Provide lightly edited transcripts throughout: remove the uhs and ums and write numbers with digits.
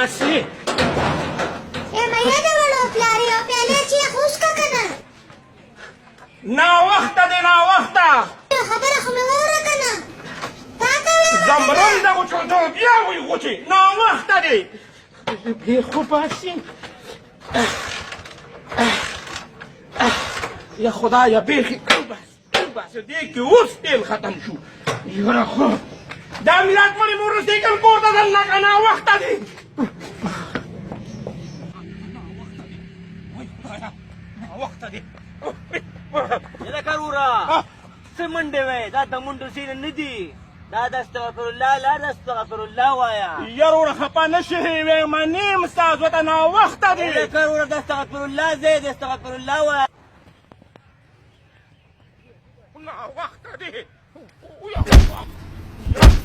باسي مې یادولو پلار یو پیاله چې خوش کا کنه ناوخته دی ناوخته خبره خو مې واوره کنه تا کوه زمرم دغو چوټو بیا وي غوټې ناوخته دی بې خو باسي یا خدایا بیخي بس دې کې اوس تیل ختم شو یاره خو دا میلاد مړي مور رسېږم کور ته دننه که ناوخته دی ناوخته دی یله کرورا څه منډې وې دا د منډو سینه نه دي دا د استغفرالله لاره استغفرالله وایه یاره وره خفه نه شې ویمه نیم ساعت ورته ناوخته دی یله کرورا د استغفرالله ځای د استغفرالله وایه ناوخته دی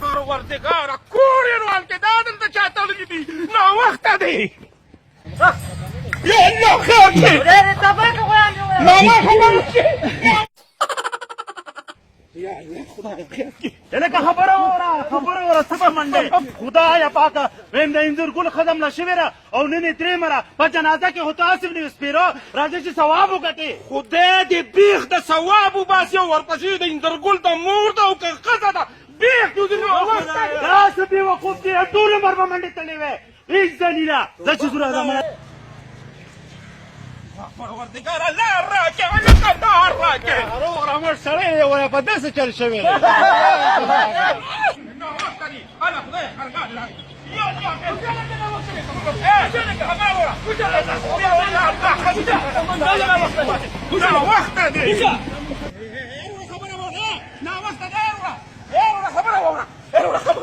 پروردګاره کور یې روان کې دا دلته چا تړلي دي ناوخته دی یا الله خیر کړي لکه خبره وره څه په منډې خدایه پاکه ویم د انځور ګل ختم نه شوې ده او نن یې درېیمه په جنازه کې خو تاسې نه سپېره راځئ چې ثواب وګټې خدای دې بیخ د ثواب وباسي او ورپسې د انځرګل د مور ده او که ښځه ده بیخ دې داسې بېوقوف دي ټول عمر به منډې تللې وې هېڅ ذلیله زه چې زوره زمانه پروردګاره لار راکړې هلکه لار راکړې روغ رمټ سړی یې وایه په داسې چل شوی دی ناوخته دي هله خدای خرګان لا ناوخته دی خبره وره ناوخته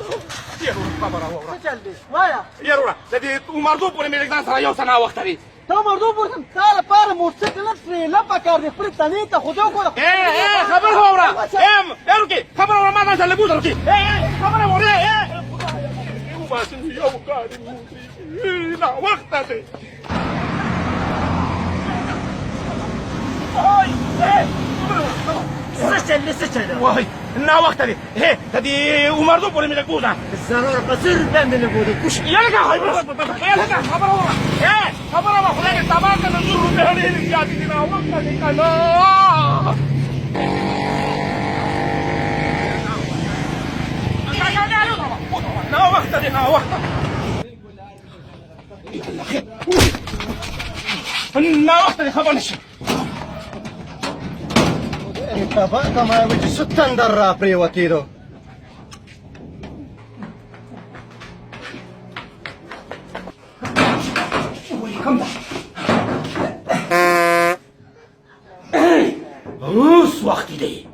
دی خبره وره څه چل دی وایه یاره د دې عمردو پورې مې ځان سره یو څه ناوخته دی ته مردو پورې تا لپاره موټرسایکل نه ټرېله پکار دی خپلې تنې ته خدای وګوره خبره واوره رکې خبره واوره ما ځان سره لږ رکې خبره واوره وباسي یو کار ناوخته دی څه چل دی څه چل دی وای ناوخته دی د دې عمردو پورې مې لږ بوځه ضرور په 100 روپۍ مې لګولې کوش یلکه خبره وره خبره وه خدای دې تباه کړه 100 روپۍ ډېرې زیاتې دي ناوخته دی که نه ناوخته دی ناوخته ناوخته دی خبر نشي تبا کما یو چې څه تندر را پرېوتېدو کوم ده اوس وخت دی